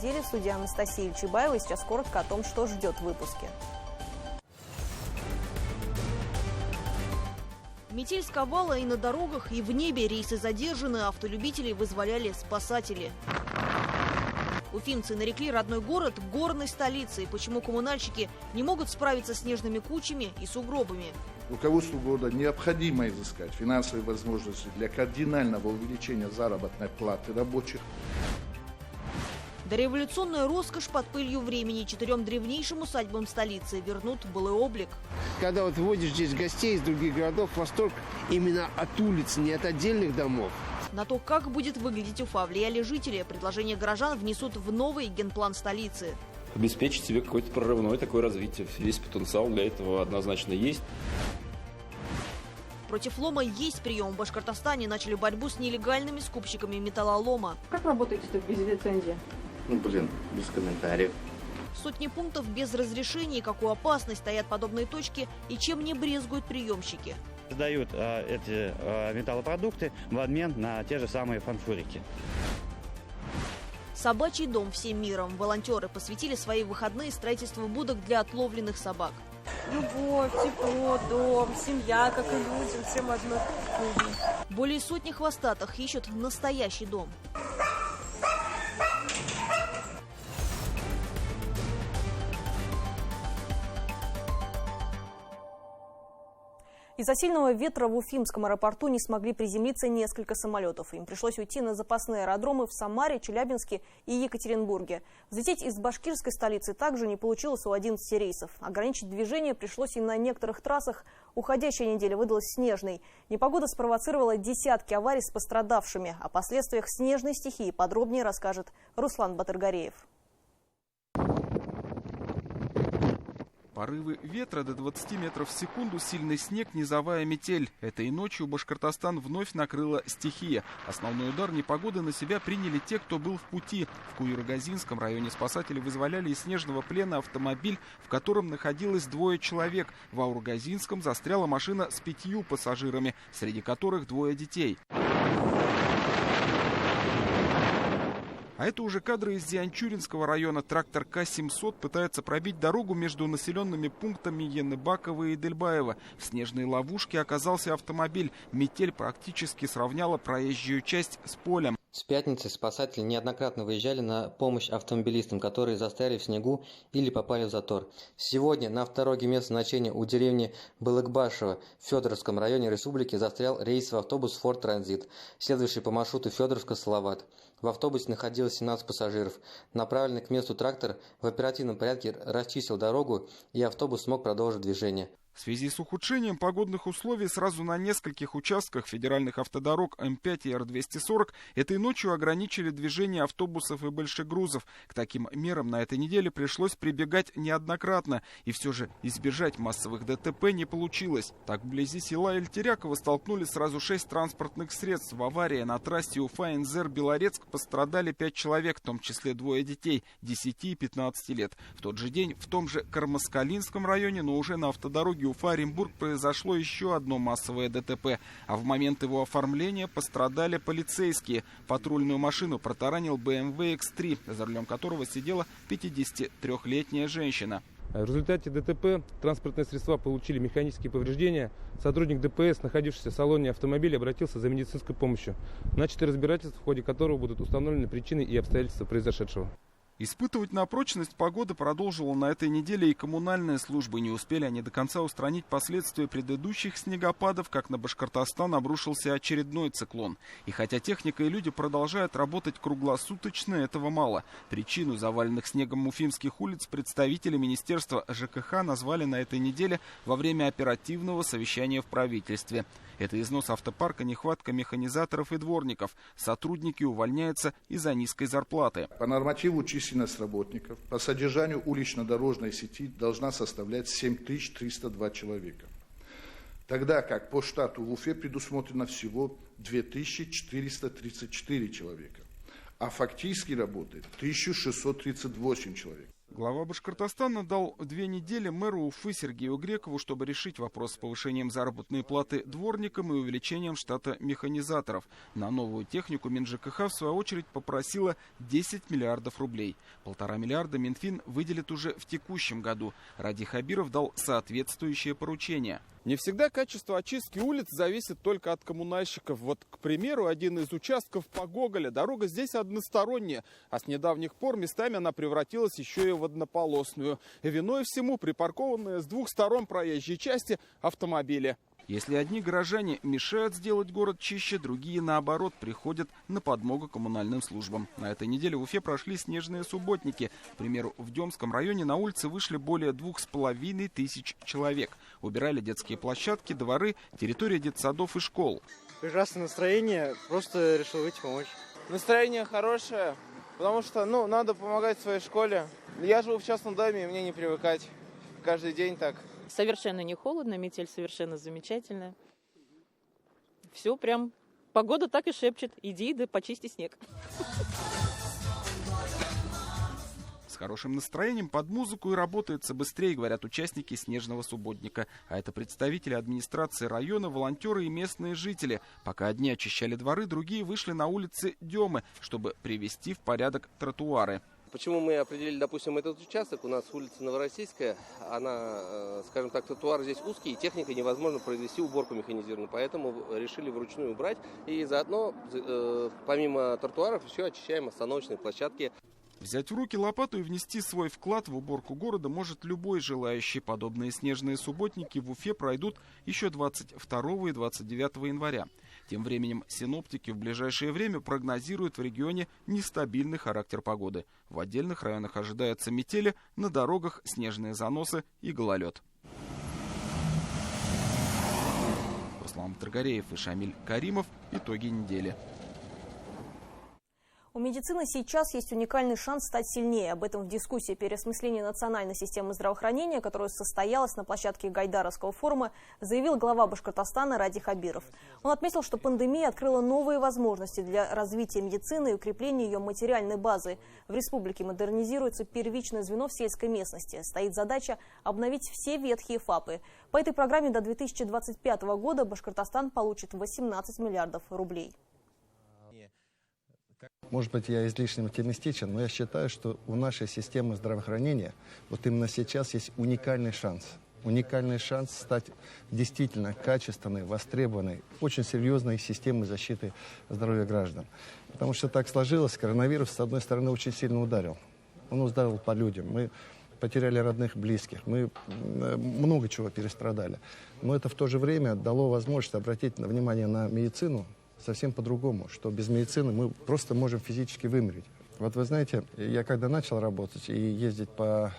недели. Судья Анастасия Чебаева сейчас коротко о том, что ждет в выпуске. Метель сковала и на дорогах, и в небе. Рейсы задержаны, автолюбителей вызволяли спасатели. Уфимцы нарекли родной город горной столицей. Почему коммунальщики не могут справиться с снежными кучами и сугробами? Руководству города необходимо изыскать финансовые возможности для кардинального увеличения заработной платы рабочих. Дореволюционная роскошь под пылью времени. 4 древнейшим усадьбам столицы вернут былой облик. Когда вот вводишь здесь гостей из других городов, восторг именно от улиц, не от отдельных домов. На то, как будет выглядеть Уфа, влияли жители. Предложения горожан внесут в новый генплан столицы. Обеспечить себе какое-то прорывное такое развитие. Весь потенциал для этого однозначно есть. Против лома есть прием. В Башкортостане начали борьбу с нелегальными скупщиками металлолома. Как работаете тут без лицензии? Без комментариев. Сотни пунктов без разрешений. Какую опасность стоят подобные точки и чем не брезгуют приемщики. Сдают эти металлопродукты в обмен на те же самые фанфурики. Собачий дом всем миром. Волонтеры посвятили свои выходные строительству будок для отловленных собак. Любовь, тепло, дом, семья, как и людям, всем одно. Более сотни хвостатых ищут настоящий дом. Из-за сильного ветра в Уфимском аэропорту не смогли приземлиться несколько самолетов. Им пришлось уйти на запасные аэродромы в Самаре, Челябинске и Екатеринбурге. Взлететь из башкирской столицы также не получилось у 11 рейсов. Ограничить движение пришлось и на некоторых трассах. Уходящая неделя выдалась снежной. Непогода спровоцировала десятки аварий с пострадавшими. О последствиях снежной стихии подробнее расскажет Руслан Батыргареев. Порывы ветра до 20 метров в секунду, сильный снег, низовая метель. Этой ночью Башкортостан вновь накрыла стихия. Основной удар непогоды на себя приняли те, кто был в пути. В Куйргазинском районе спасатели вызволяли из снежного плена автомобиль, в котором находилось 2 человек. В Аургазинском застряла машина с 5 пассажирами, среди которых 2 детей. А это уже кадры из Зианчуринского района. Трактор К-700 пытается пробить дорогу между населенными пунктами Яныбаково и Дельбаево. В снежной ловушке оказался автомобиль. Метель практически сравняла проезжую часть с полем. С пятницы спасатели неоднократно выезжали на помощь автомобилистам, которые застряли в снегу или попали в затор. Сегодня на автодороге места назначения у деревни Балыкбашево в Федоровском районе республики застрял рейсовый автобус «Форд Транзит», следующий по маршруту Федоровка-Салават. В автобусе находилось 17 пассажиров. Направленный к месту трактор в оперативном порядке расчистил дорогу, и автобус смог продолжить движение. В связи с ухудшением погодных условий сразу на нескольких участках федеральных автодорог М5 и Р-240 этой ночью ограничили движение автобусов и большегрузов. К таким мерам на этой неделе пришлось прибегать неоднократно, и все же избежать массовых ДТП не получилось. Так, вблизи села Эльтеряково столкнулись сразу 6 транспортных средств. В аварии на трассе Уфа-Энзер-Белорецк пострадали 5 человек, в том числе 2 детей 10 и 15 лет. В тот же день в том же Кармаскалинском районе, но уже на автодороге Уфа-Оренбург произошло еще одно массовое ДТП, а в момент его оформления пострадали полицейские. Патрульную машину протаранил BMW X3, за рулем которого сидела 53-летняя женщина. В результате ДТП транспортные средства получили механические повреждения. Сотрудник ДПС, находившийся в салоне автомобиля, обратился за медицинской помощью. Начато разбирательство, в ходе которого будут установлены причины и обстоятельства произошедшего. Испытывать на прочность погода продолжила на этой неделе и коммунальная служба. Не успели они до конца устранить последствия предыдущих снегопадов, как на Башкортостан обрушился очередной циклон. И хотя техника и люди продолжают работать круглосуточно, этого мало. Причину заваленных снегом уфимских улиц представители Министерства ЖКХ назвали на этой неделе во время оперативного совещания в правительстве. Это износ автопарка, нехватка механизаторов и дворников. Сотрудники увольняются из-за низкой зарплаты. По нормативу численность работников по содержанию улично-дорожной сети должна составлять 7302 человека. Тогда как по штату в Уфе предусмотрено всего 2434 человека. А фактически работает 1638 человек. Глава Башкортостана дал 2 недели мэру Уфы Сергею Грекову, чтобы решить вопрос с повышением заработной платы дворникам и увеличением штата механизаторов. На новую технику МинЖКХ, в свою очередь, попросила 10 миллиардов рублей. 1,5 миллиарда Минфин выделит уже в текущем году. Ради Хабиров дал соответствующее поручение. Не всегда качество очистки улиц зависит только от коммунальщиков. Вот, к примеру, один из участков по Гоголя. Дорога здесь односторонняя, а с недавних пор местами она превратилась еще и в однополосную. И виной всему припаркованные с 2 сторон проезжей части автомобили. Если одни горожане мешают сделать город чище, другие, наоборот, приходят на подмогу коммунальным службам. На этой неделе в Уфе прошли снежные субботники. К примеру, в Демском районе на улице вышли более 2500 человек. Убирали детские площадки, дворы, территории детсадов и школ. Прекрасное настроение, просто решил выйти помочь. Настроение хорошее, потому что, надо помогать своей школе. Я живу в частном доме, и мне не привыкать. Каждый день так. Совершенно не холодно, метель совершенно замечательная. Все прям, погода так и шепчет: иди да почисти снег. С хорошим настроением под музыку и работается быстрее, говорят участники снежного субботника. А это представители администрации района, волонтеры и местные жители. Пока одни очищали дворы, другие вышли на улицы Демы, чтобы привести в порядок тротуары. Почему мы определили, допустим, этот участок? У нас улица Новороссийская, она, скажем так, тротуар здесь узкий, и техникой невозможно произвести уборку механизированную, поэтому решили вручную убрать. И заодно, помимо тротуаров, еще очищаем остановочные площадки. Взять в руки лопату и внести свой вклад в уборку города может любой желающий. Подобные снежные субботники в Уфе пройдут еще 22 и 29 января. Тем временем синоптики в ближайшее время прогнозируют в регионе нестабильный характер погоды. В отдельных районах ожидается метели, на дорогах снежные заносы и гололед. Руслан Таргареев и Шамиль Каримов. Итоги недели. У медицины сейчас есть уникальный шанс стать сильнее. Об этом в дискуссии переосмысления национальной системы здравоохранения, которая состоялась на площадке Гайдаровского форума, заявил глава Башкортостана Ради Хабиров. Он отметил, что пандемия открыла новые возможности для развития медицины и укрепления ее материальной базы. В республике модернизируется первичное звено в сельской местности. Стоит задача обновить все ветхие ФАПы. По этой программе до 2025 года Башкортостан получит 18 миллиардов рублей. Может быть, я излишне оптимистичен, но я считаю, что у нашей системы здравоохранения вот именно сейчас есть уникальный шанс. Уникальный шанс стать действительно качественной, востребованной, очень серьезной системой защиты здоровья граждан. Потому что так сложилось, коронавирус, с одной стороны, очень сильно ударил. Он ударил по людям. Мы потеряли родных, близких. Мы много чего перестрадали. Но это в то же время дало возможность обратить внимание на медицину совсем по-другому, что без медицины мы просто можем физически вымереть. Вот вы знаете, я когда начал работать и ездить это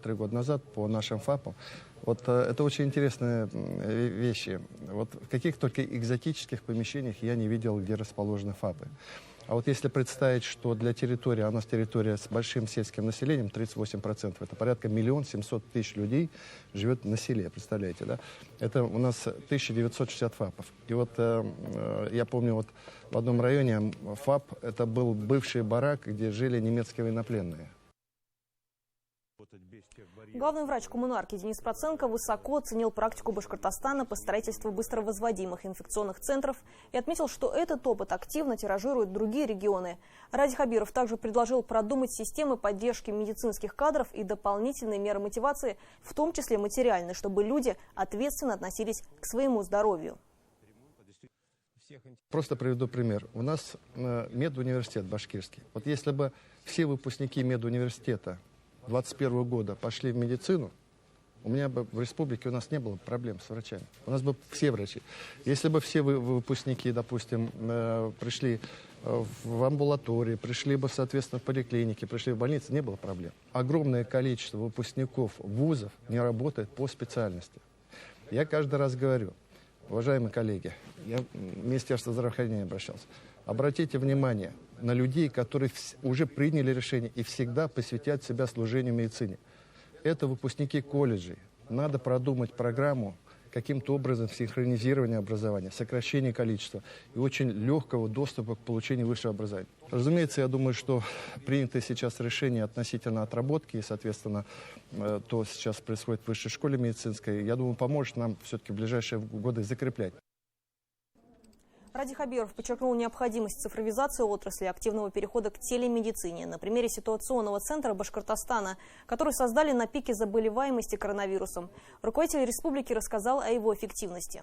3 года назад по нашим ФАПам, вот это очень интересные вещи. Вот в каких только экзотических помещениях я не видел, где расположены ФАПы. А вот если представить, что для территории, а у нас территория с большим сельским населением, 38%, это порядка 1 700 000 людей живет на селе, представляете, да? Это у нас 1960 ФАПов. И вот я помню, вот в одном районе ФАП, это был бывший барак, где жили немецкие военнопленные. Главный врач коммунарки Денис Проценко высоко оценил практику Башкортостана по строительству быстро возводимых инфекционных центров и отметил, что этот опыт активно тиражируют другие регионы. Ради Хабиров также предложил продумать системы поддержки медицинских кадров и дополнительные меры мотивации, в том числе материальные, чтобы люди ответственно относились к своему здоровью. Просто приведу пример. У нас медуниверситет башкирский. Вот если бы все выпускники медуниверситета 2021 года пошли в медицину, у меня бы в республике у нас не было проблем с врачами. У нас бы все врачи. Если бы все выпускники, допустим, пришли в амбулатории, пришли бы, соответственно, в поликлинике, пришли в больницы, не было проблем. Огромное количество выпускников вузов не работает по специальности. Я каждый раз говорю, уважаемые коллеги, я в Министерство здравоохранения обращался, обратите внимание на людей, которые уже приняли решение и всегда посвятят себя служению медицине. Это выпускники колледжей. Надо продумать программу, каким-то образом синхронизирования образования, сокращения количества и очень легкого доступа к получению высшего образования. Разумеется, я думаю, что принято сейчас решение относительно отработки и, соответственно, то сейчас происходит в высшей школе медицинской, я думаю, поможет нам все-таки в ближайшие годы закреплять. Ради Хабиров подчеркнул необходимость цифровизации отрасли и активного перехода к телемедицине. На примере ситуационного центра Башкортостана, который создали на пике заболеваемости коронавирусом. Руководитель республики рассказал о его эффективности.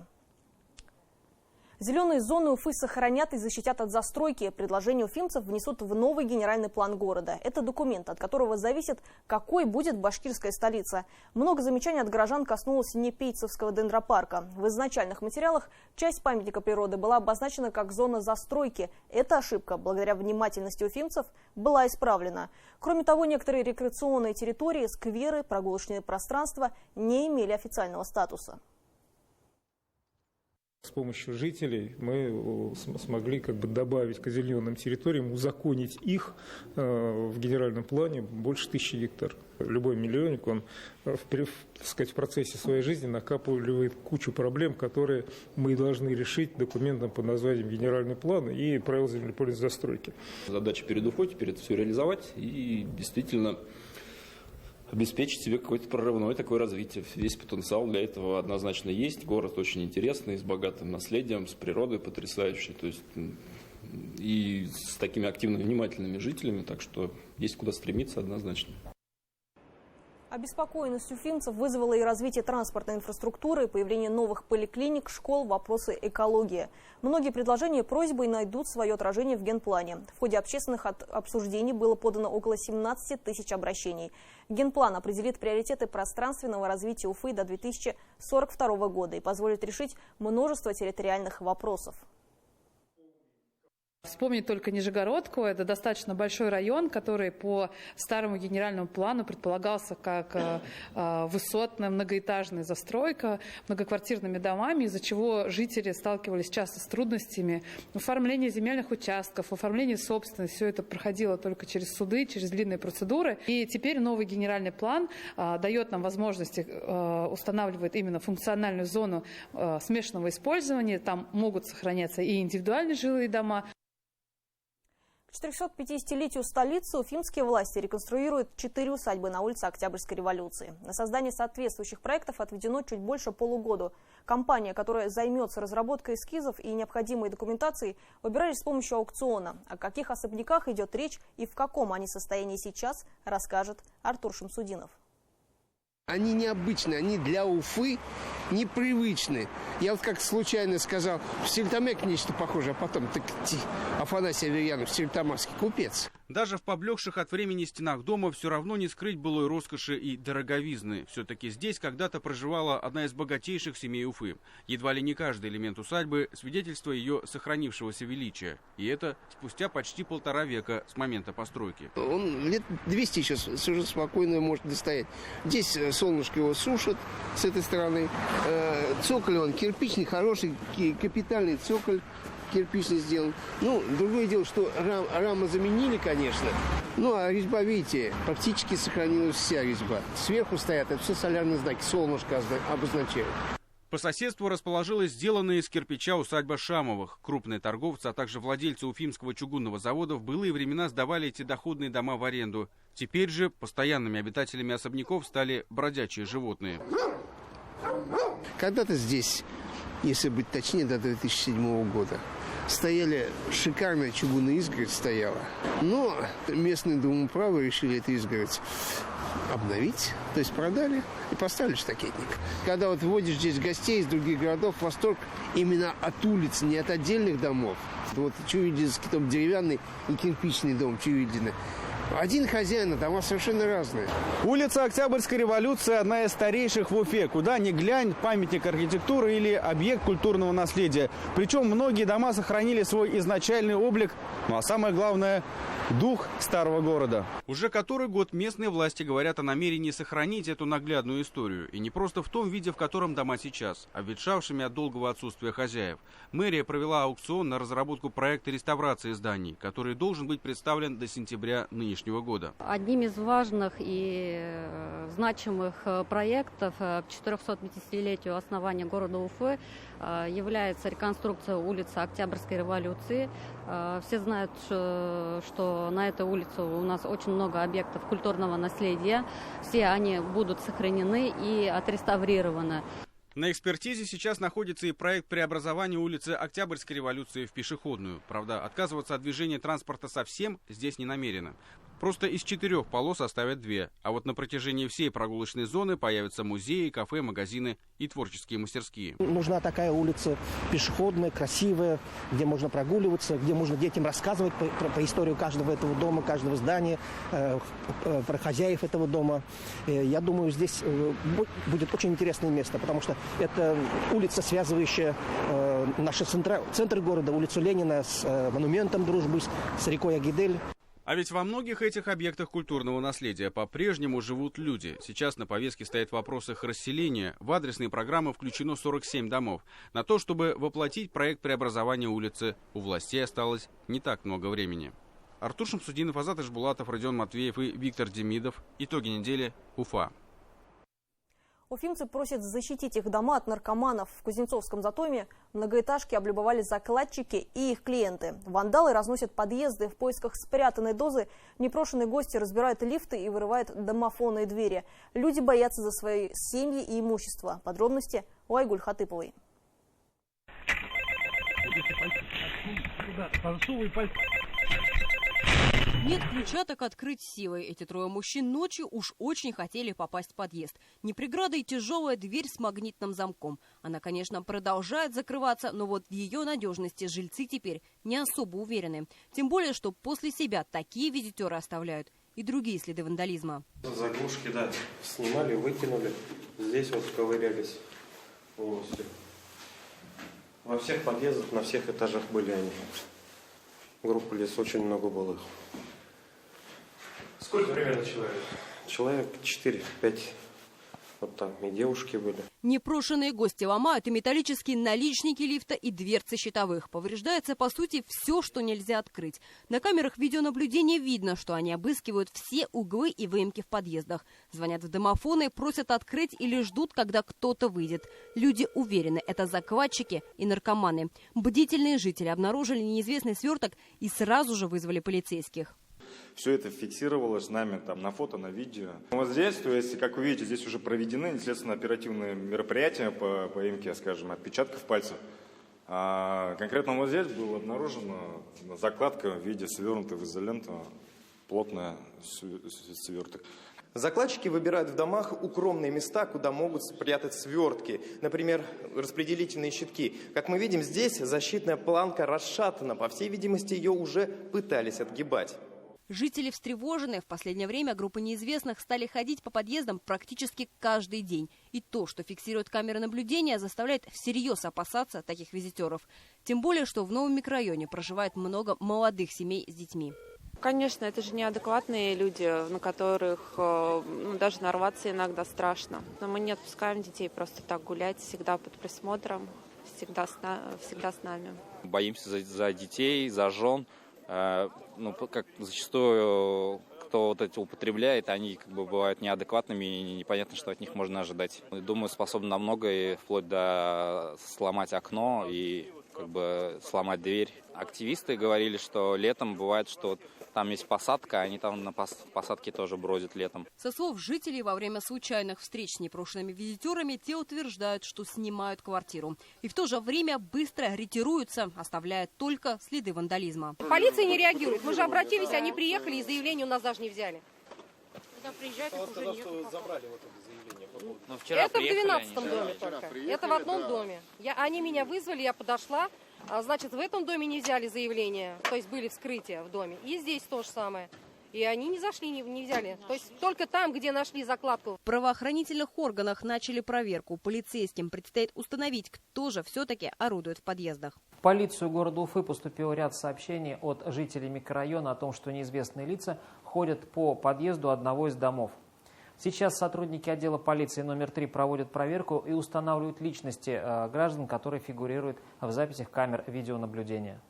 Зеленые зоны Уфы сохранят и защитят от застройки. Предложения уфимцев внесут в новый генеральный план города. Это документ, от которого зависит, какой будет башкирская столица. Много замечаний от горожан коснулось Непейцевского дендропарка. В изначальных материалах часть памятника природы была обозначена как зона застройки. Эта ошибка, благодаря внимательности уфимцев, была исправлена. Кроме того, некоторые рекреационные территории, скверы, прогулочные пространства не имели официального статуса. С помощью жителей мы смогли добавить к озелененным территориям, узаконить их в генеральном плане больше 1000 гектар. Любой миллионник, он в процессе своей жизни накапливает кучу проблем, которые мы должны решить документом под названием «Генеральный план» и правила землепользования застройки. Задача перед Уфой теперь это все реализовать и действительно обеспечить себе какое-то прорывное такое развитие. Весь потенциал для этого однозначно есть. Город очень интересный, с богатым наследием, с природой потрясающей. То есть и с такими активными, внимательными жителями. Так что есть куда стремиться однозначно. Обеспокоенность уфимцев вызвало и развитие транспортной инфраструктуры, появление новых поликлиник, школ, вопросы экологии. Многие предложения и просьбы найдут свое отражение в генплане. В ходе общественных обсуждений было подано около 17 тысяч обращений. Генплан определит приоритеты пространственного развития Уфы до 2042 года и позволит решить множество территориальных вопросов. Вспомнить только Нижегородку. Это достаточно большой район, который по старому генеральному плану предполагался как высотная многоэтажная застройка многоквартирными домами, из-за чего жители сталкивались часто с трудностями в оформлении земельных участков, в оформлении собственности. Все это проходило только через суды, через длинные процедуры. И теперь новый генеральный план дает нам возможности, устанавливает именно функциональную зону смешанного использования. Там могут сохраняться и индивидуальные жилые дома. К 450-летию столицы уфимские власти реконструируют 4 усадьбы на улице Октябрьской революции. На создание соответствующих проектов отведено чуть больше полугода. Компания, которая займется разработкой эскизов и необходимой документацией, выбирали с помощью аукциона. О каких особняках идет речь и в каком они состоянии сейчас, расскажет Артур Шамсудинов. Они необычные, они для Уфы непривычны. Я вот как случайно сказал, в Стерлитамаке нечто похожее, а потом так Афанасий Аверьянов, стерлитамакский купец. Даже в поблекших от времени стенах дома все равно не скрыть былой роскоши и дороговизны. Все-таки здесь когда-то проживала одна из богатейших семей Уфы. Едва ли не каждый элемент усадьбы – свидетельство ее сохранившегося величия. И это спустя почти 1,5 века с момента постройки. Он лет 200 сейчас уже спокойно может достоять. Здесь солнышко его сушит с этой стороны. Цоколь он кирпичный, хороший, капитальный цоколь. Кирпичный сделан. Ну, другое дело, что рамы заменили, конечно. Ну, а резьба, видите, практически сохранилась вся резьба. Сверху стоят, это все солярные знаки, солнышко обозначают. По соседству расположилась сделанная из кирпича усадьба Шамовых. Крупные торговцы, а также владельцы Уфимского чугунного завода в былые времена сдавали эти доходные дома в аренду. Теперь же постоянными обитателями особняков стали бродячие животные. Когда-то здесь, если быть точнее, до 2007 года, стояли шикарная чугунная изгородь стояла. Но местные домоуправы решили эту изгородь обновить, то есть продали и поставили штакетник. Когда вот вводишь здесь гостей из других городов, восторг именно от улиц, не от отдельных домов. Вот Чуйдинский дом деревянный и кирпичный дом Чуйдина. Один хозяин, а дома совершенно разные. Улица Октябрьской революции – одна из старейших в Уфе. Куда ни глянь, памятник архитектуры или объект культурного наследия. Причем многие дома сохранили свой изначальный облик, ну а самое главное – дух старого города. Уже который год местные власти говорят о намерении сохранить эту наглядную историю. И не просто в том виде, в котором дома сейчас, а ветшавшими от долгого отсутствия хозяев. Мэрия провела аукцион на разработку проекта реставрации зданий, который должен быть представлен до сентября нынешнего нынешнего года. Одним из важных и значимых проектов к 450-летию основания города Уфы является реконструкция улицы Октябрьской революции. Все знают, что на этой улице у нас очень много объектов культурного наследия. Все они будут сохранены и отреставрированы. На экспертизе сейчас находится и проект преобразования улицы Октябрьской революции в пешеходную. Правда, отказываться от движения транспорта совсем здесь не намерено. Просто из 4 полос оставят 2. А вот на протяжении всей прогулочной зоны появятся музеи, кафе, магазины и творческие мастерские. Нужна такая улица пешеходная, красивая, где можно прогуливаться, где можно детям рассказывать про историю каждого этого дома, каждого здания, про хозяев этого дома. Я думаю, здесь будет очень интересное место, потому что это улица, связывающая наш центр города, улицу Ленина с монументом дружбы, с рекой Агидель. А ведь во многих этих объектах культурного наследия по-прежнему живут люди. Сейчас на повестке стоят вопросы их расселения. В адресные программы включено 47 домов. На то, чтобы воплотить проект преобразования улицы, у властей осталось не так много времени. Артур Шамсудинов, Азат Ишбулатов, Родион Матвеев и Виктор Демидов. Итоги недели. Уфа. Уфимцы просят защитить их дома от наркоманов. В Кузнецовском затоме многоэтажки облюбовали закладчики и их клиенты. Вандалы разносят подъезды в поисках спрятанной дозы. Непрошенные гости разбирают лифты и вырывают домофонные двери. Люди боятся за свои семьи и имущество. Подробности у Айгуль Хатыповой. Нет ключа, так открыть силой. Эти 3 мужчин ночью уж очень хотели попасть в подъезд. Не преграда и тяжелая дверь с магнитным замком. Она, конечно, продолжает закрываться, но вот в ее надежности жильцы теперь не особо уверены. Тем более, что после себя такие визитеры оставляют и другие следы вандализма. Заглушки, да, снимали, выкинули. Здесь вот ковырялись полностью. Во всех подъездах, на всех этажах были они. Группа лиц очень много было. Сколько примерно человек? Человек 4-5. Вот там и девушки были. Непрошенные гости ломают и металлические наличники лифта, и дверцы щитовых. Повреждается, по сути, все, что нельзя открыть. На камерах видеонаблюдения видно, что они обыскивают все углы и выемки в подъездах. Звонят в домофоны, просят открыть или ждут, когда кто-то выйдет. Люди уверены, это закладчики и наркоманы. Бдительные жители обнаружили неизвестный сверток и сразу же вызвали полицейских. Все это фиксировалось нами там, на фото, на видео. Вот здесь, то есть, как вы видите, здесь уже проведены следственно-оперативные мероприятия по поимке, скажем, отпечатков пальцев. А конкретно вот здесь была обнаружена закладка в виде свернутой в изоленту, плотная сверток. Закладчики выбирают в домах укромные места, куда могут спрятать свертки. Например, распределительные щитки. Как мы видим, здесь защитная планка расшатана. По всей видимости, ее уже пытались отгибать. Жители встревожены. В последнее время группы неизвестных стали ходить по подъездам практически каждый день. И то, что фиксируют камеры наблюдения, заставляет всерьез опасаться таких визитеров. Тем более, что в новом микрорайоне проживает много молодых семей с детьми. Конечно, это же неадекватные люди, на которых даже нарваться иногда страшно. Но мы не отпускаем детей просто так гулять, всегда под присмотром, всегда с нами. Боимся за детей, за жен. Как зачастую, кто вот эти употребляет, они как бы бывают неадекватными и непонятно, что от них можно ожидать. Думаю, способны на многое, вплоть до сломать окно и как бы сломать дверь. Активисты говорили, что летом бывает, что там есть посадка, они там на посадке тоже бродят летом. Со слов жителей, во время случайных встреч с непрошенными визитерами, те утверждают, что снимают квартиру. И в то же время быстро ретируются, оставляя только следы вандализма. Полиция не реагирует. Мы же обратились, они приехали и заявление у нас даже не взяли. Когда приезжают, их уже нет. Забрали вот это заявление. Это в 12-м доме только. Это в одном доме. Они меня вызвали, я подошла. Значит, в этом доме не взяли заявление, то есть были вскрытия в доме. И здесь то же самое. И они не зашли, не взяли. То есть только там, где нашли закладку. В правоохранительных органах начали проверку. Полицейским предстоит установить, кто же все-таки орудует в подъездах. В полицию города Уфы поступил ряд сообщений от жителей микрорайона о том, что неизвестные лица ходят по подъезду одного из домов. Сейчас сотрудники отдела полиции номер 3 проводят проверку и устанавливают личности граждан, которые фигурируют в записях камер видеонаблюдения.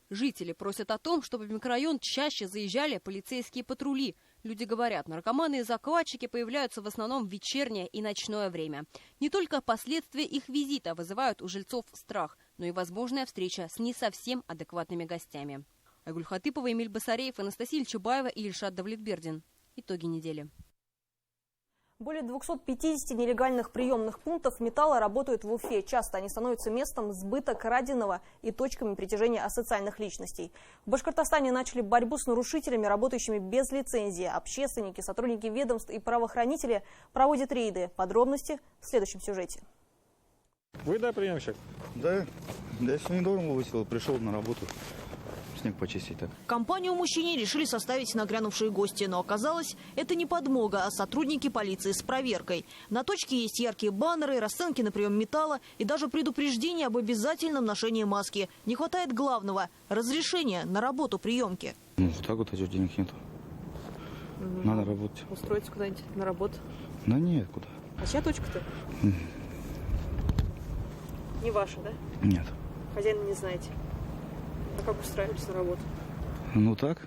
Жители просят о том, чтобы в микрорайон чаще заезжали полицейские патрули. Люди говорят, наркоманы и захватчики появляются в основном в вечернее и ночное время. Не только последствия их визита вызывают у жильцов страх, но и возможная встреча с не совсем адекватными гостями. Айгуль Хатыпова, Эмиль Басареев, Анастасия Чубаева и Ильшат Давлетбердин. Итоги недели. Более 250 нелегальных приемных пунктов металла работают в Уфе. Часто они становятся местом сбыта краденого и точками притяжения асоциальных личностей. В Башкортостане начали борьбу с нарушителями, работающими без лицензии. Общественники, сотрудники ведомств и правоохранители проводят рейды. Подробности в следующем сюжете. Вы, да, приемщик? Да. Да, я сегодня дома высел, пришел на работу. Снег почистить так. Компанию мужчине решили составить нагрянувшие гости, но оказалось, это не подмога, а сотрудники полиции с проверкой. На точке есть яркие баннеры, расценки на прием металла и даже предупреждение об обязательном ношении маски. Не хватает главного – разрешения на работу приемки. Ну, так вот, этих денег нет. Надо работать. Устроиться куда-нибудь на работу? Да нет, куда. А чья точка-то? Не ваша, да? Нет. Хозяина не знаете? А как устраиваетесь на работу? Ну так.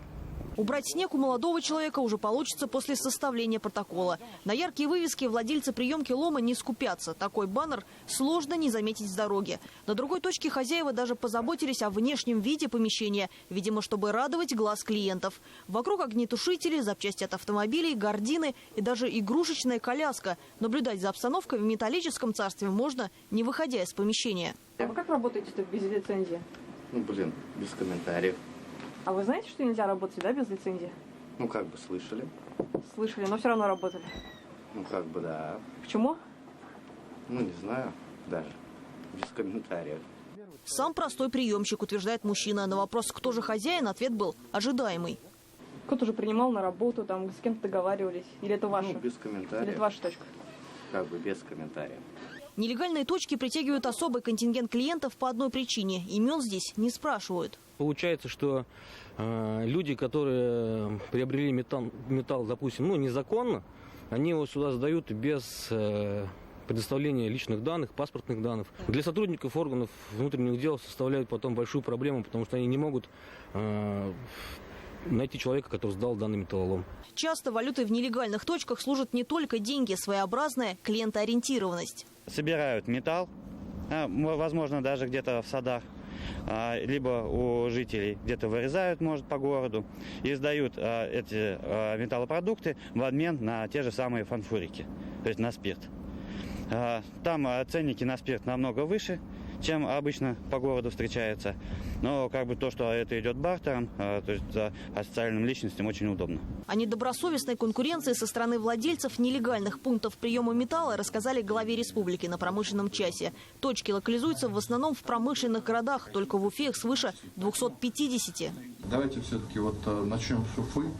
Убрать снег у молодого человека уже получится после составления протокола. На яркие вывески владельцы приемки лома не скупятся. Такой баннер сложно не заметить с дороги. На другой точке хозяева даже позаботились о внешнем виде помещения, видимо, чтобы радовать глаз клиентов. Вокруг огнетушители, запчасти от автомобилей, гардины и даже игрушечная коляска. Наблюдать за обстановкой в металлическом царстве можно, не выходя из помещения. А вы как работаете-то без лицензии? Ну, блин, без комментариев. А вы знаете, что нельзя работать, да, без лицензии? Ну, как бы слышали. Слышали, но все равно работали. Ну, как бы, да. Почему? Ну, не знаю даже. Без комментариев. Сам простой приемщик, утверждает мужчина. На вопрос, кто же хозяин, ответ был ожидаемый. Кто-то уже принимал на работу, там с кем-то договаривались? Или это ваша? Ну, без комментариев. Или это ваша точка? Как бы без комментариев. Нелегальные точки притягивают особый контингент клиентов по одной причине. Имен здесь не спрашивают. Получается, что люди, которые приобрели металл, допустим, незаконно, они его сюда сдают без предоставления личных данных, паспортных данных. Для сотрудников органов внутренних дел составляют потом большую проблему, потому что они не могут найти человека, который сдал данный металлолом. Часто валютой в нелегальных точках служат не только деньги, своеобразная клиентоориентированность. Собирают металл, возможно, даже где-то в садах, либо у жителей где-то вырезают, может, по городу, и сдают эти металлопродукты в обмен на те же самые фанфурики, то есть на спирт. Там ценники на спирт намного выше, чем обычно по городу встречается. Но как бы то, что это идет бартером, то есть официальным личностям очень удобно. О недобросовестной конкуренции со стороны владельцев нелегальных пунктов приема металла рассказали главе республики на промышленном часе. Точки локализуются в основном в промышленных городах, только в Уфе их свыше 250. Давайте все-таки начнем с Уфы.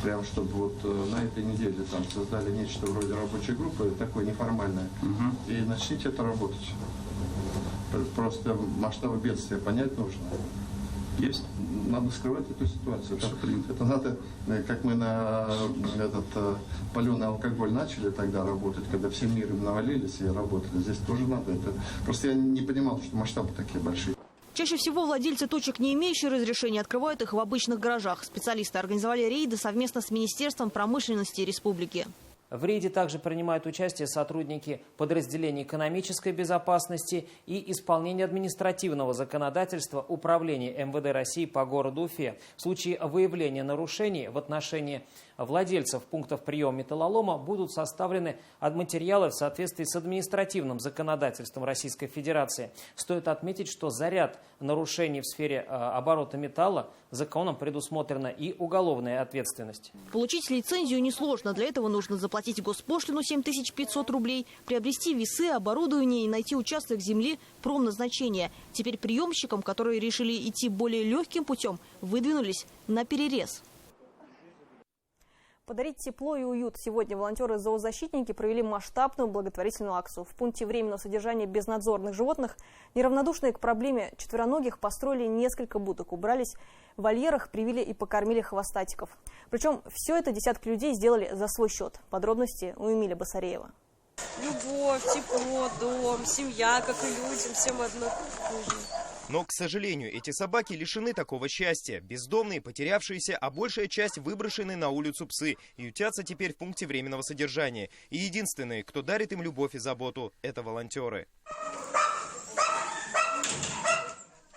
Прям, чтобы на этой неделе там создали нечто вроде рабочей группы, такое неформальное. И начните это работать. Просто масштабы бедствия понять нужно. Есть. Надо скрывать эту ситуацию. Это надо, как мы на паленый алкоголь начали тогда работать, когда всем миром навалились и работали. Здесь тоже надо это. Просто я не понимал, что масштабы такие большие. Чаще всего владельцы точек, не имеющие разрешения, открывают их в обычных гаражах. Специалисты организовали рейды совместно с Министерством промышленности республики. В рейде также принимают участие сотрудники подразделений экономической безопасности и исполнения административного законодательства Управления МВД России по городу Уфе. В случае выявления нарушений в отношении владельцев пунктов приема металлолома будут составлены материалы в соответствии с административным законодательством Российской Федерации. Стоит отметить, что за ряд нарушений в сфере оборота металла законом предусмотрена и уголовная ответственность. Получить лицензию несложно. Для этого нужно заплатить госпошлину 7500 рублей, приобрести весы, оборудование и найти участок земли промназначения. Теперь приемщикам, которые решили идти более легким путем, выдвинулись на перерез. Подарить тепло и уют. Сегодня волонтеры-зоозащитники провели масштабную благотворительную акцию. В пункте временного содержания безнадзорных животных неравнодушные к проблеме четвероногих построили несколько будок, убрались в вольерах, привили и покормили хвостатиков. Причем все это десятки людей сделали за свой счет. Подробности у Эмиля Басареева. Любовь, тепло, дом, семья, как и людям, всем одно нужно. Но, к сожалению, эти собаки лишены такого счастья. Бездомные, потерявшиеся, а большая часть выброшенные на улицу псы. Ютятся теперь в пункте временного содержания. И единственные, кто дарит им любовь и заботу, это волонтеры.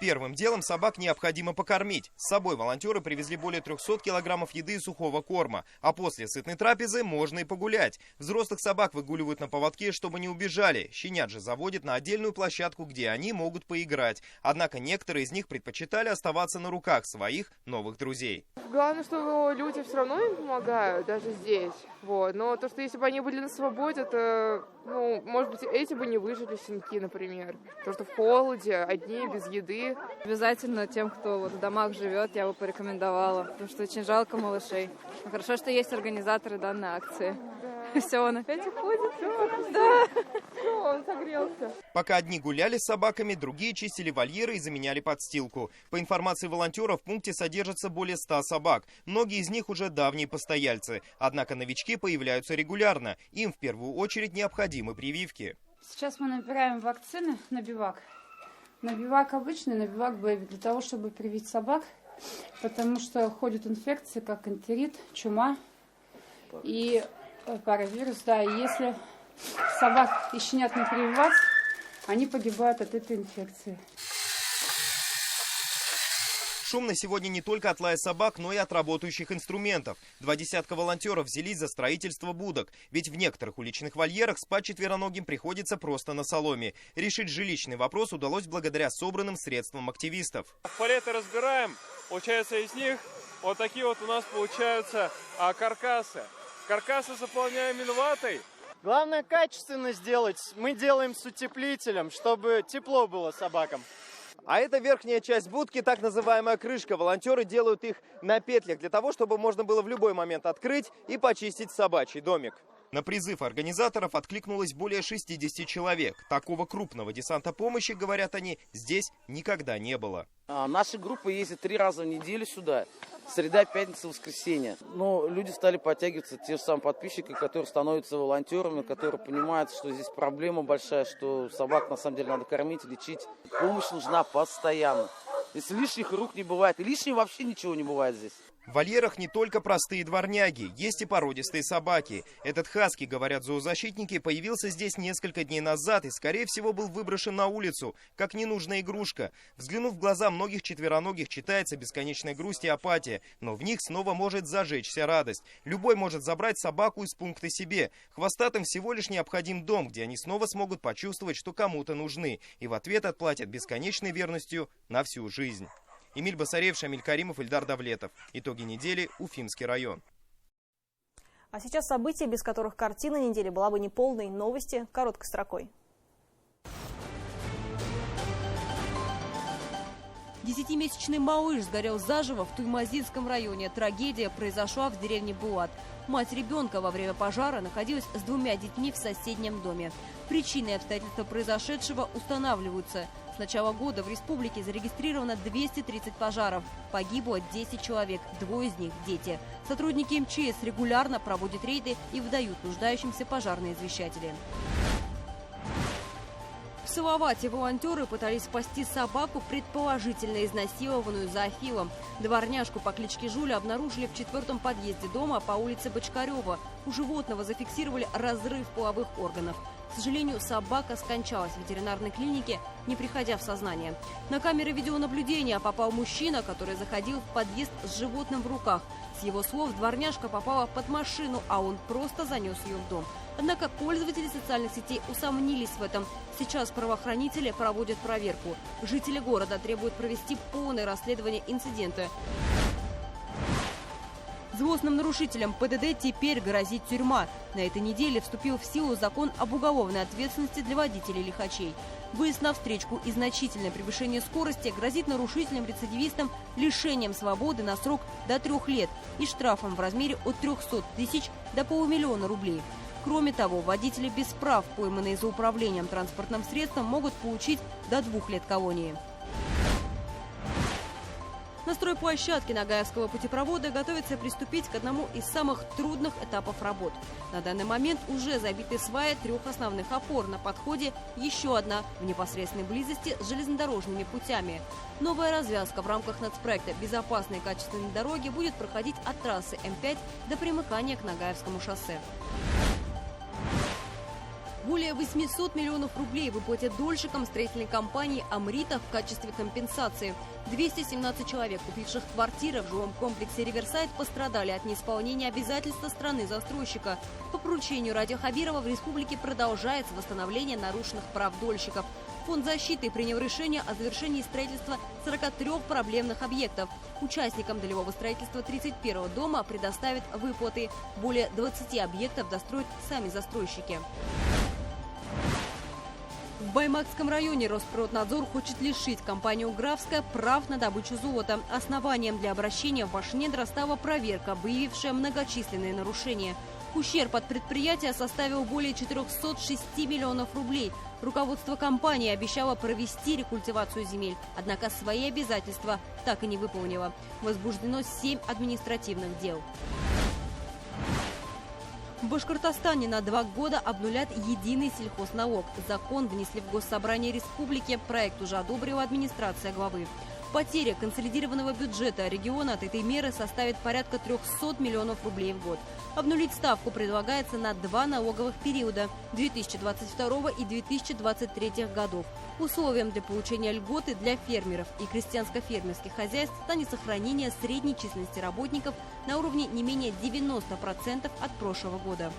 Первым делом собак необходимо покормить. С собой волонтеры привезли более 300 килограммов еды и сухого корма. А после сытной трапезы можно и погулять. Взрослых собак выгуливают на поводке, чтобы не убежали. Щенят же заводят на отдельную площадку, где они могут поиграть. Однако некоторые из них предпочитали оставаться на руках своих новых друзей. Главное, что люди все равно им помогают, даже здесь. Вот. Но то, что если бы они были на свободе, то, может быть, эти бы не выжили, щенки, например. То, что в холоде, одни, без еды. Обязательно тем, кто в домах живет, я бы порекомендовала, потому что очень жалко малышей. Но хорошо, что есть организаторы данной акции. Да. Все, он опять уходит. Да. Все, он согрелся. Пока одни гуляли с собаками, другие чистили вольеры и заменяли подстилку. По информации волонтеров, в пункте содержится более 100 собак. Многие из них уже давние постояльцы. Однако новички появляются регулярно. Им в первую очередь необходимы прививки. Сейчас мы набираем вакцины на бивак. На бивак обычный, на бивак бэби, для того, чтобы привить собак, потому что ходят инфекции, как энтерит, чума и паравирус. Да, и если собак и щенят не прививать, они погибают от этой инфекции. Шумно сегодня не только от лая собак, но и от работающих инструментов. 20 волонтеров взялись за строительство будок. Ведь в некоторых уличных вольерах спать четвероногим приходится просто на соломе. Решить жилищный вопрос удалось благодаря собранным средствам активистов. Палеты разбираем. Получается, из них вот такие вот у нас получаются каркасы. Каркасы заполняем минватой. Главное качественно сделать. Мы делаем с утеплителем, чтобы тепло было собакам. А это верхняя часть будки, так называемая крышка. Волонтеры делают их на петлях для того, чтобы можно было в любой момент открыть и почистить собачий домик. На призыв организаторов откликнулось более 60 человек. Такого крупного десанта помощи, говорят они, здесь никогда не было. Наша группа ездит 3 раза в неделю сюда. Среда, пятница, воскресенье. Но люди стали подтягиваться, те же самые подписчики, которые становятся волонтерами, которые понимают, что здесь проблема большая, что собак на самом деле надо кормить, лечить. Помощь нужна постоянно. Здесь лишних рук не бывает. И лишнего вообще ничего не бывает здесь. В вольерах не только простые дворняги, есть и породистые собаки. Этот хаски, говорят зоозащитники, появился здесь несколько дней назад и, скорее всего, был выброшен на улицу, как ненужная игрушка. Взглянув в глаза многих четвероногих, читается бесконечная грусть и апатия, но в них снова может зажечься радость. Любой может забрать собаку из пункта себе. Хвостатым всего лишь необходим дом, где они снова смогут почувствовать, что кому-то нужны, и в ответ отплатят бесконечной верностью на всю жизнь. Эмиль Басарев, Шамиль Каримов, Ильдар Давлетов. Итоги недели. Уфимский район. А сейчас события, без которых картина недели была бы неполной. Новости короткой строкой. 10-месячный малыш сгорел заживо в Туймазинском районе. Трагедия произошла в деревне Булат. Мать ребенка во время пожара находилась с 2 детьми в соседнем доме. Причины и обстоятельства произошедшего устанавливаются. С начала года в республике зарегистрировано 230 пожаров. Погибло 10 человек, 2 из них – дети. Сотрудники МЧС регулярно проводят рейды и выдают нуждающимся пожарные извещатели. В Салавате волонтеры пытались спасти собаку, предположительно изнасилованную зоофилом. Дворняжку по кличке Жуля обнаружили в 4-м подъезде дома по улице Бочкарева. У животного зафиксировали разрыв половых органов. К сожалению, собака скончалась в ветеринарной клинике, не приходя в сознание. На камеры видеонаблюдения попал мужчина, который заходил в подъезд с животным в руках. С его слов, дворняжка попала под машину, а он просто занес ее в дом. Однако пользователи социальных сетей усомнились в этом. Сейчас правоохранители проводят проверку. Жители города требуют провести полное расследование инцидента. Злостным нарушителям ПДД теперь грозит тюрьма. На этой неделе вступил в силу закон об уголовной ответственности для водителей-лихачей. Выезд на встречку и значительное превышение скорости грозит нарушителям-рецидивистам лишением свободы на срок до 3 лет и штрафом в размере от 300 тысяч до 500 000 рублей. Кроме того, водители без прав, пойманные за управлением транспортным средством, могут получить до 2 лет колонии. На стройплощадке Ногаевского путепровода готовится приступить к одному из самых трудных этапов работ. На данный момент уже забиты сваи 3 основных опор. На подходе еще одна в непосредственной близости с железнодорожными путями. Новая развязка в рамках нацпроекта «Безопасные и качественные дороги» будет проходить от трассы М5 до примыкания к Ногаевскому шоссе. Более 800 миллионов рублей выплатят дольщикам строительной компании «Амрита» в качестве компенсации. 217 человек, купивших квартиры в жилом комплексе «Риверсайд», пострадали от неисполнения обязательства страны-застройщика. По поручению Радия Хабирова в республике продолжается восстановление нарушенных прав дольщиков. Фонд защиты принял решение о завершении строительства 43 проблемных объектов. Участникам долевого строительства 31-го дома предоставят выплаты. Более 20 объектов достроят сами застройщики. В Баймакском районе Росприроднадзор хочет лишить компанию «Графская» прав на добычу золота. Основанием для обращения в Башнедра стала проверка, выявившая многочисленные нарушения. Ущерб от предприятия составил более 406 миллионов рублей. Руководство компании обещало провести рекультивацию земель, однако свои обязательства так и не выполнило. Возбуждено 7 административных дел. В Башкортостане на 2 года обнулят единый сельхозналог. Закон внесли в Госсобрание республики. Проект уже одобрила администрация главы. Потеря консолидированного бюджета региона от этой меры составит порядка 300 миллионов рублей в год. Обнулить ставку предлагается на 2 налоговых периода – 2022 и 2023 годов. Условием для получения льготы для фермеров и крестьянско-фермерских хозяйств станет сохранение средней численности работников на уровне не менее 90% от прошлого года.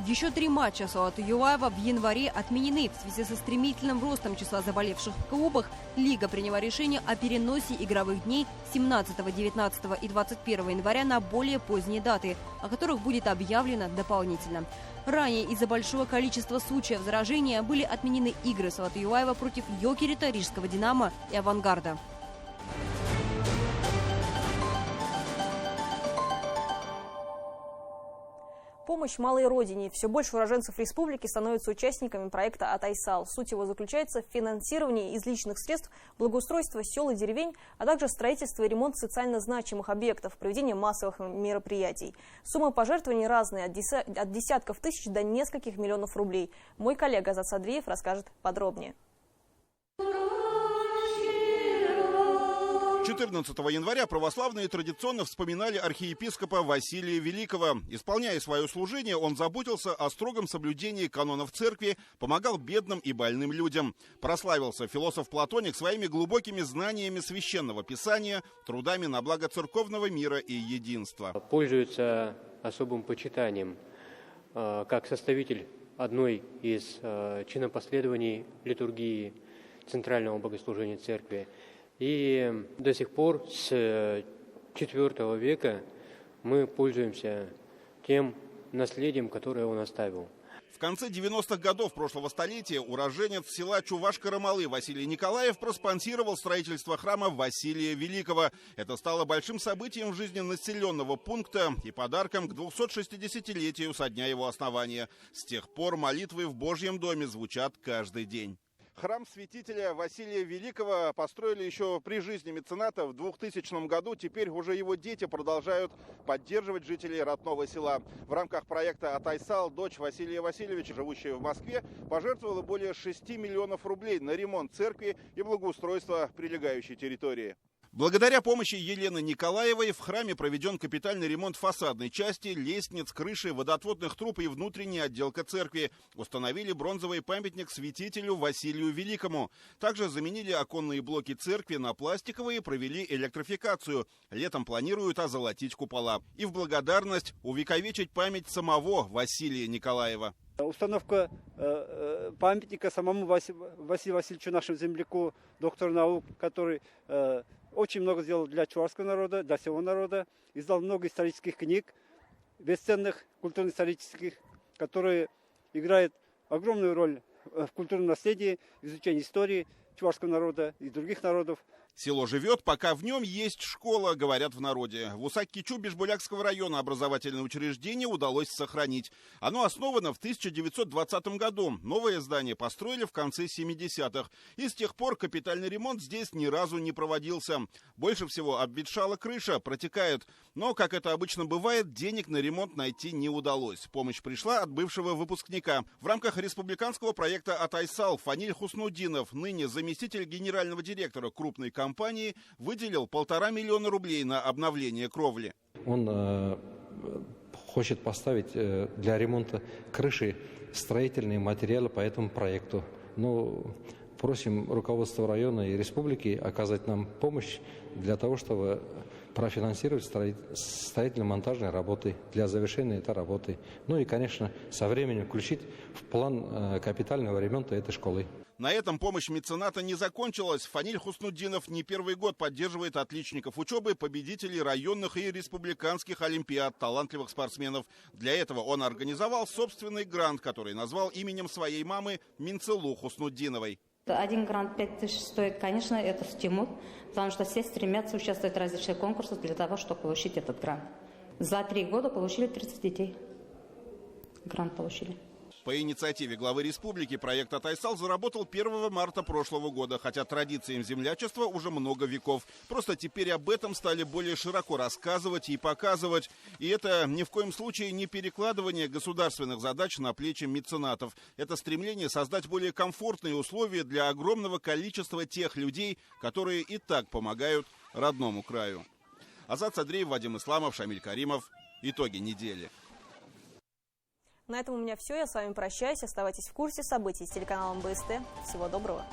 Еще 3 матча Салавата Юлаева в январе отменены. В связи со стремительным ростом числа заболевших в клубах Лига приняла решение о переносе игровых дней 17, 19 и 21 января на более поздние даты, о которых будет объявлено дополнительно. Ранее из-за большого количества случаев заражения были отменены игры Салавата Юлаева против Йокерита, Рижского «Динамо» и «Авангарда». Помощь малой родине. Все больше уроженцев республики становятся участниками проекта «Атайсал». Суть его заключается в финансировании из личных средств благоустройства сел и деревень, а также строительство и ремонт социально значимых объектов, проведение массовых мероприятий. Суммы пожертвований разные, от десятков тысяч до нескольких миллионов рублей. Мой коллега Азат Садриев расскажет подробнее. 14 января православные традиционно вспоминали архиепископа Василия Великого. Исполняя свое служение, он заботился о строгом соблюдении канонов церкви, помогал бедным и больным людям. Прославился философ-платоник своими глубокими знаниями священного писания, трудами на благо церковного мира и единства. Пользуется особым почитанием как составитель одной из чинопоследований литургии центрального богослужения церкви. И до сих пор с IV века мы пользуемся тем наследием, которое он оставил. В конце 90-х годов прошлого столетия уроженец села Чуваш-Карамалы Василий Николаев проспонсировал строительство храма Василия Великого. Это стало большим событием в жизни населенного пункта и подарком к 260-летию со дня его основания. С тех пор молитвы в Божьем доме звучат каждый день. Храм святителя Василия Великого построили еще при жизни мецената в 2000 году. Теперь уже его дети продолжают поддерживать жителей родного села. В рамках проекта «Атайсал» дочь Василия Васильевича, живущая в Москве, пожертвовала более 6 миллионов рублей на ремонт церкви и благоустройство прилегающей территории. Благодаря помощи Елены Николаевой в храме проведен капитальный ремонт фасадной части, лестниц, крыши, водоотводных труб и внутренняя отделка церкви. Установили бронзовый памятник святителю Василию Великому. Также заменили оконные блоки церкви на пластиковые, провели электрификацию. Летом планируют озолотить купола. И в благодарность увековечить память самого Василия Николаева. Установка памятника самому Василию Васильевичу, нашему земляку, доктору наук, который очень много сделал для чувашского народа, для всего народа. Издал много исторических книг, бесценных, культурно-исторических, которые играют огромную роль в культурном наследии, изучении истории чувашского народа и других народов. Село живет, пока в нем есть школа, говорят в народе. В Усак-Кичу Бишбулякского района образовательное учреждение удалось сохранить. Оно основано в 1920 году. Новое здание построили в конце 70-х. И с тех пор капитальный ремонт здесь ни разу не проводился. Больше всего обветшала крыша, протекает. Но, как это обычно бывает, денег на ремонт найти не удалось. Помощь пришла от бывшего выпускника. В рамках республиканского проекта «Атайсал» Фаниль Хуснудинов, ныне заместитель генерального директора крупной компании, выделил 1,5 миллиона рублей на обновление кровли. Он хочет поставить для ремонта крыши строительные материалы по этому проекту. Но просим руководство района и республики оказать нам помощь для того, чтобы профинансировать строительно-монтажные работы для завершения этой работы. Ну и, конечно, со временем включить в план капитального ремонта этой школы. На этом помощь мецената не закончилась. Фаниль Хуснудинов не первый год поддерживает отличников учебы, победителей районных и республиканских олимпиад, талантливых спортсменов. Для этого он организовал собственный грант, который назвал именем своей мамы Минцелу Хуснудиновой. 1 грант 5000 стоит, конечно, это стимул, потому что все стремятся участвовать в различных конкурсах для того, чтобы получить этот грант. За 3 года получили 30 детей. Грант получили. По инициативе главы республики проект «Атайсал» заработал 1 марта прошлого года, хотя традициям землячества уже много веков. Просто теперь об этом стали более широко рассказывать и показывать. И это ни в коем случае не перекладывание государственных задач на плечи меценатов. Это стремление создать более комфортные условия для огромного количества тех людей, которые и так помогают родному краю. Азат Садреев, Вадим Исламов, Шамиль Каримов. Итоги недели. На этом у меня все. Я с вами прощаюсь. Оставайтесь в курсе событий с телеканалом БСТ. Всего доброго.